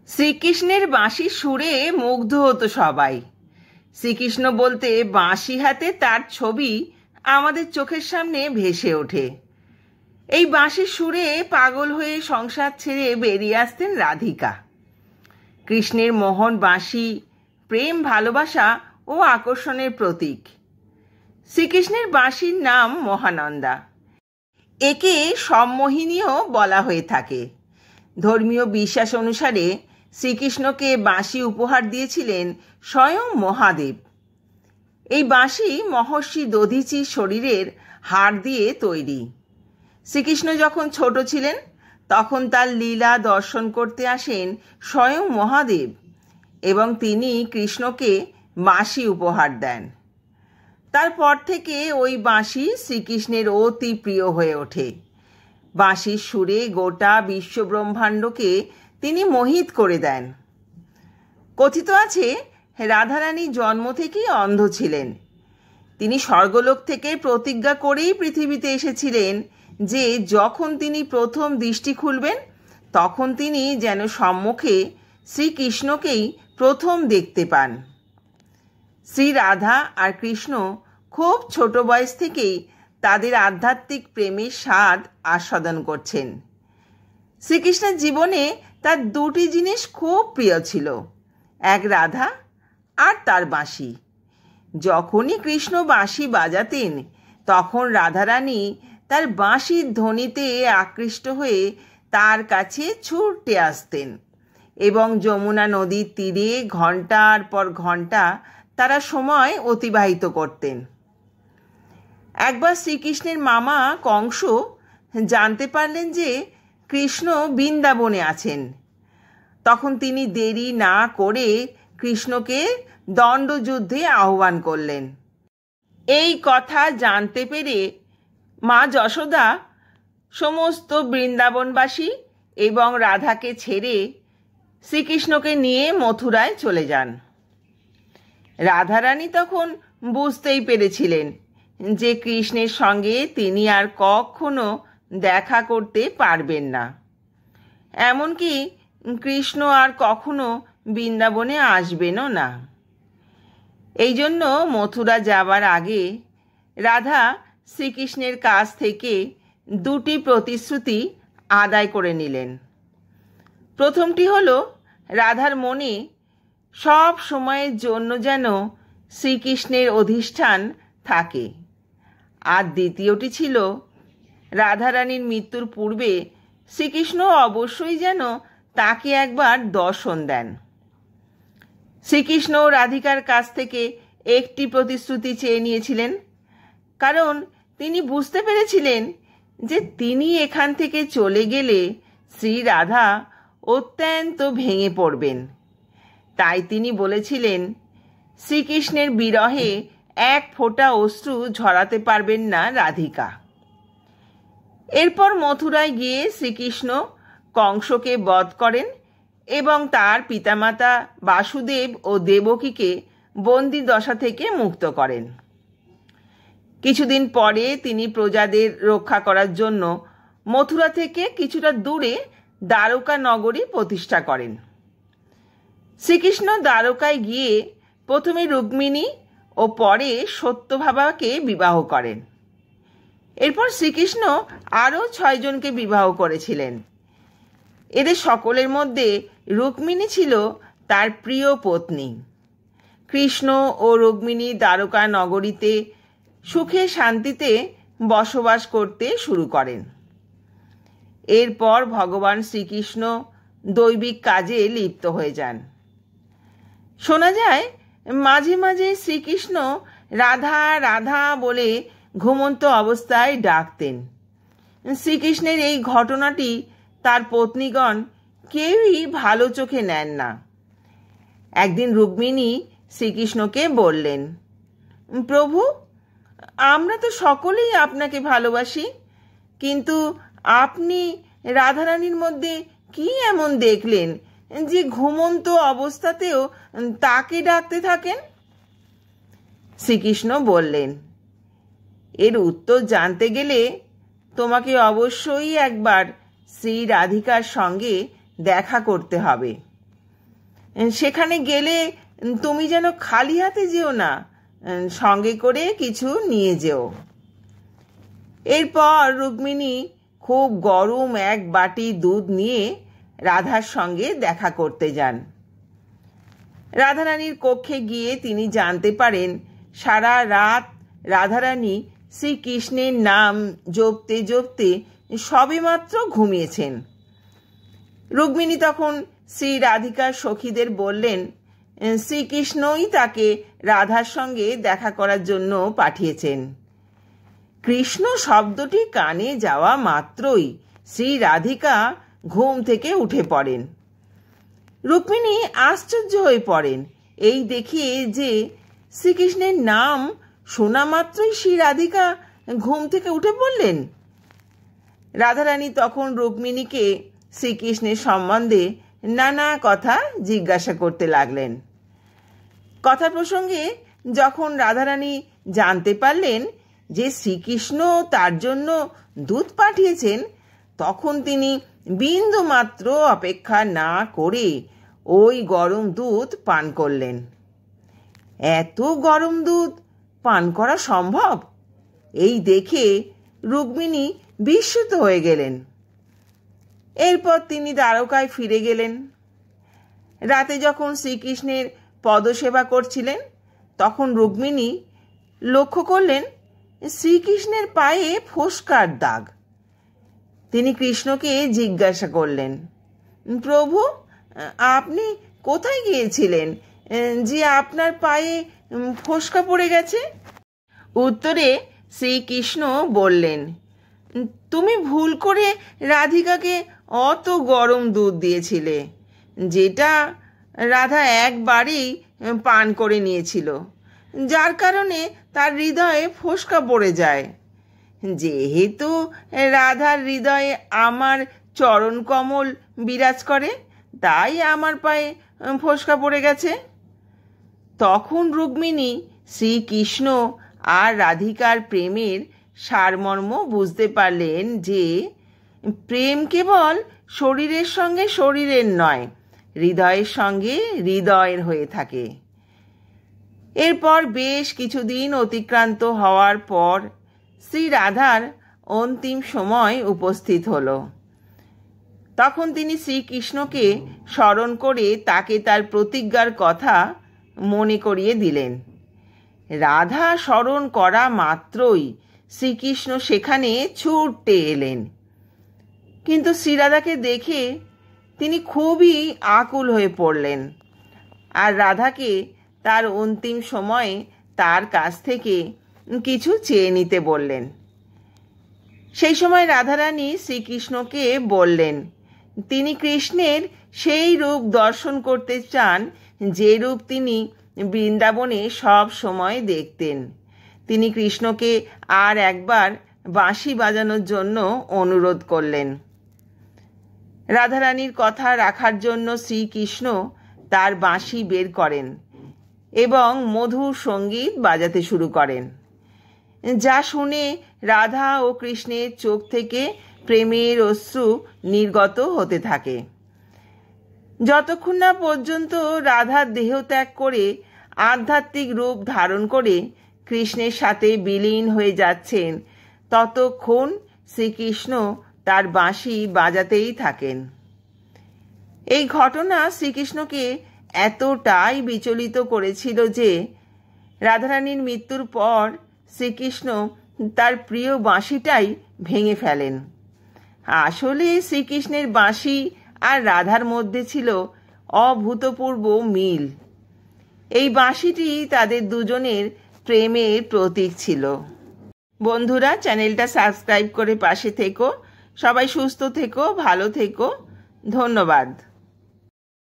শ্রীকৃষ্ণের বাঁশির সুরে মুগ্ধ হতো সবাই। শ্রীকৃষ্ণ বলতে বাঁশি হাতে তার ছবি আমাদের চোখের সামনে ভেসে ওঠে। এই বাঁশির সুরে পাগল হয়ে সংসার ছেড়ে বেরিয়ে আসতেন রাধিকা। কৃষ্ণের মোহন বাঁশি প্রেম, ভালোবাসা ও আকর্ষণের প্রতীক। শ্রীকৃষ্ণের বাঁশির নাম মহানন্দা। একে সম্মোহিনীও বলা হয়ে থাকে। ধর্মীয় বিশ্বাস অনুসারে শ্রীকৃষ্ণকে বাঁশি উপহার দিয়েছিলেন স্বয়ং মহাদেব। এই বাঁশি মহর্ষি দধিচির শরীরের হাড় দিয়ে তৈরি। শ্রীকৃষ্ণ যখন ছোট ছিলেন তখন তার লীলা দর্শন করতে আসেন স্বয়ং মহাদেব এবং তিনি কৃষ্ণকে বাঁশি উপহার দেন। তারপর থেকে ওই বাঁশি শ্রীকৃষ্ণের অতি প্রিয় হয়ে ওঠে। বাঁশির সুরে গোটা বিশ্বব্রহ্মাণ্ডকে তিনি মোহিত করে দেন। কথিত আছে রাধারানী জন্ম থেকেই অন্ধ ছিলেন। তিনি স্বর্গলোক থেকে প্রতিজ্ঞা করেই পৃথিবীতে এসেছিলেন যে যখন তিনি প্রথম দৃষ্টি খুলবেন তখন তিনি যেন সম্মুখে শ্রীকৃষ্ণকেই প্রথম দেখতে পান। শ্রী রাধা আর কৃষ্ণ খুব ছোট বয়স থেকেই তাদের আধ্যাত্মিক প্রেমের স্বাদ আস্বাদন করছেন। শ্রীকৃষ্ণের জীবনে তার দুটি জিনিস খুব প্রিয় ছিল, এক রাধা আর তার বাঁশি। যখনই কৃষ্ণ বাঁশি বাজাতেন তখন রাধারানী তার বাঁশির ধ্বনিতে আকৃষ্ট হয়ে তার কাছে ছুটে আসতেন এবং যমুনা নদীর তীরে ঘন্টার পর ঘন্টা তারা সময় অতিবাহিত করতেন। একবার শ্রীকৃষ্ণের মামা কংস জানতে পারলেন যে কৃষ্ণ বৃন্দাবনে আছেন। তখন তিনি দেরি না করে কৃষ্ণকে দণ্ডযুদ্ধে আহ্বান করলেন। এই কথা জানতে পেরে মা যশোদা সমস্ত বৃন্দাবনবাসী এবং রাধাকে ছেড়ে শ্রীকৃষ্ণকে নিয়ে মথুরায় চলে যান। রাধারানী তখন বুঝতেই পেরেছিলেন যে কৃষ্ণের সঙ্গে তিনি আর কখনো দেখা করতে পারবেন না, এমনকি কৃষ্ণ আর কখনো বৃন্দাবনে আসবেনও না। এই জন্য মথুরা যাবার আগে রাধা শ্রীকৃষ্ণের কাছ থেকে দুটি প্রতিশ্রুতি আদায় করে নিলেন। প্রথমটি হলো রাধার মনে সব সময়ের জন্য যেন শ্রীকৃষ্ণের অধিষ্ঠান থাকে, আর দ্বিতীয়টি ছিল রাধারানীর মৃত্যুর পূর্বে শ্রীকৃষ্ণ অবশ্যই যেন তাকে একবার দর্শন দেন। শ্রীকৃষ্ণ রাধিকার কাছ থেকে একটি প্রতিশ্রুতি চেয়ে নিয়েছিলেন, কারণ তিনি বুঝতে পেরেছিলেন যে তিনি এখান থেকে চলে গেলে শ্রী রাধা অত্যন্ত ভেঙে পড়বেন। তাই তিনি বলেছিলেন শ্রীকৃষ্ণের বিরহে এক ফোঁটা অশ্রু ঝরাতে পারবেন না রাধিকা। এরপর মথুরায় গিয়ে শ্রীকৃষ্ণ কংসকে বধ করেন এবং তার পিতামাতা বাসুদেব ও দেবকীকে বন্দি দশা থেকে মুক্ত করেন। কিছুদিন পরে তিনি প্রজাদের রক্ষা করার জন্য মথুরা থেকে কিছুটা দূরে দ্বারকা নগরী প্রতিষ্ঠা করেন। শ্রীকৃষ্ণ দ্বারকায় গিয়ে প্রথমে রুক্মিণী ও পরে সত্যভামাকে বিবাহ করেন। এরপর শ্রীকৃষ্ণ আরও 6 জনকে বিবাহ করেছিলেন। এদের সকলের মধ্যে রুক্মিণী ছিল তার প্রিয় পত্নী। কৃষ্ণ ও রুক্মিণী দ্বারকা নগরীতে সুখে শান্তিতে বসবাস করতে শুরু করেন। এরপর ভগবান শ্রীকৃষ্ণ দৈবিক কাজে লিপ্ত হয়ে যান। শোনা যায় মাঝে মাঝে শ্রীকৃষ্ণ রাধা রাধা বলে ঘুমন্ত অবস্থায় ডাকতেন। শ্রীকৃষ্ণের এই ঘটনাটি তার পত্নীগণ কেউই ভালো চোখে নেন না। একদিন রুক্মিণী শ্রীকৃষ্ণকে বললেন, প্রভু, আমরা তো সকলেই আপনাকে ভালোবাসি, কিন্তু আপনি রাধারানীর মধ্যে কি এমন দেখলেন যে ঘুমন্ত অবস্থাতেও তাকে ডাকতে থাকেন? শ্রীকৃষ্ণ বললেন, এর উত্তর জানতে গেলে তোমাকে অবশ্যই একবার শ্রী রাধিকার সঙ্গে দেখা করতে হবে। সেখানে গেলে তুমি যেন খালি হাতে যেও না, সঙ্গে করে কিছু নিয়ে যেও। এরপর রুক্মিণী খুব গরম এক বাটি দুধ নিয়ে রাধার সঙ্গে দেখা করতে যান। রাধারানীর কক্ষে গিয়ে তিনি জানতে পারেন সারা রাত রাধারানী শ্রীকৃষ্ণের নাম জপতে জপতে সবেমাত্র ঘুমিয়েছেন। রুক্মিণী তখন শ্রী রাধিকার সখীদের বললেন শ্রীকৃষ্ণই তাকে রাধার সঙ্গে দেখা করার জন্য পাঠিয়েছেন। কৃষ্ণ শব্দটি কানে যাওয়া মাত্রই শ্রী রাধিকা ঘুম থেকে উঠে পড়েন। রুক্মিণী আশ্চর্য হয়ে পড়েন এই দেখিয়ে যে শ্রীকৃষ্ণের নাম শোনা মাত্রই শ্রী রাধিকা ঘুম থেকে উঠে পড়লেন। রাধারানী তখন রুক্মিণীকে শ্রীকৃষ্ণের সম্বন্ধে নানা কথা জিজ্ঞাসা করতে লাগলেন। কথা প্রসঙ্গে যখন রাধারানী জানতে পারলেন যে শ্রীকৃষ্ণ তার জন্য দুধ পাঠিয়েছেন, তখন তিনি বিন্দু মাত্র অপেক্ষা না করে ওই গরম দুধ পান করলেন। এত গরম দুধ পান করা সম্ভব? এই দেখে রুক্মিণী বিস্মিত হয়ে গেলেন। এরপর তিনি দ্বারকায় ফিরে গেলেন। রাতে যখন শ্রীকৃষ্ণের পদসেবা করছিলেন, তখন রুক্মিণী লক্ষ্য করলেন শ্রীকৃষ্ণের পায়ে ফোস্কার দাগ। তিনি কৃষ্ণকে জিজ্ঞাসা করলেন, প্রভু, আপনি কোথায় গিয়েছিলেন যে আপনার পায়ে ফোস্কা পড়ে গেছে? উত্তরে শ্রীকৃষ্ণ বললেন, তুমি ভুল করে রাধিকাকে অত গরম দুধ দিয়েছিলে, যেটা রাধা একবারেই পান করে নিয়েছিল, যার কারণে তার হৃদয়ে ফোস্কা পড়ে যায়। যেহেতু রাধার হৃদয়ে আমার চরণ কমল বিরাজ করে, তাই আমার পায়ে ফোস্কা পড়ে গেছে। তখন রুক্মিণী শ্রীকৃষ্ণ আর রাধিকার প্রেমের সারমর্ম বুঝতে পারলেন যে প্রেম কেবল শরীরের সঙ্গে শরীরের নয়, হৃদয়ের সঙ্গে হৃদয়ের হয়ে থাকে। এরপর বেশ কিছুদিন অতিক্রান্ত হওয়ার পর শ্রী রাধার অন্তিম সময় উপস্থিত হল। তখন তিনি শ্রীকৃষ্ণকে স্মরণ করে তাকে তার প্রতিজ্ঞার কথা মনে করিয়ে দিলেন। রাধা স্মরণ করা মাত্রই শ্রীকৃষ্ণ সেখানে ছুটে এলেন। কিন্তু শ্রীরাধাকে দেখে তিনি খুবই আকুল হয়ে পড়লেন আর রাধাকে তার অন্তিম সময়ে তার কাছ থেকে কিছু চেয়ে নিতে বললেন। সেই সময় রাধারানী শ্রীকৃষ্ণকে বললেন তিনি কৃষ্ণের সেই রূপ দর্শন করতে চান যে রূপ তিনি বৃন্দাবনে সব সময় দেখতেন। তিনি কৃষ্ণকে আর একবার বাঁশি বাজানোর জন্য অনুরোধ করলেন। রাধারানীর কথা রাখার জন্য শ্রীকৃষ্ণ তার বাঁশি বের করেন এবং মধুর সঙ্গীত বাজাতে শুরু করেন, যা শুনে রাধা ও কৃষ্ণের চোখ থেকে প্রেমের অশ্রু নির্গত হতে থাকে। যতক্ষণ না পর্যন্ত রাধা দেহ ত্যাগ করে আধ্যাত্মিক রূপ ধারণ করে কৃষ্ণের সাথে বিলীন হয়ে যাচ্ছেন, ততক্ষণ শ্রীকৃষ্ণ তার বাঁশি বাজাতেই থাকেন। এই ঘটনা শ্রীকৃষ্ণকে এতটাই বিচলিত করেছিল যে রাধারানীর মৃত্যুর পর শ্রীকৃষ্ণ তার প্রিয় বাঁশিটাই ভেঙে ফেলেন। আসলে শ্রীকৃষ্ণের বাঁশি আর রাধার মধ্যে ছিল অভূতপূর্ব মিল। এই বাঁশিটি তাদের দুজনের প্রেমের প্রতীক ছিল। বন্ধুরা, চ্যানেলটা সাবস্ক্রাইব করে পাশে থেকো। সবাই সুস্থ থেকো, ভালো থেকো। ধন্যবাদ।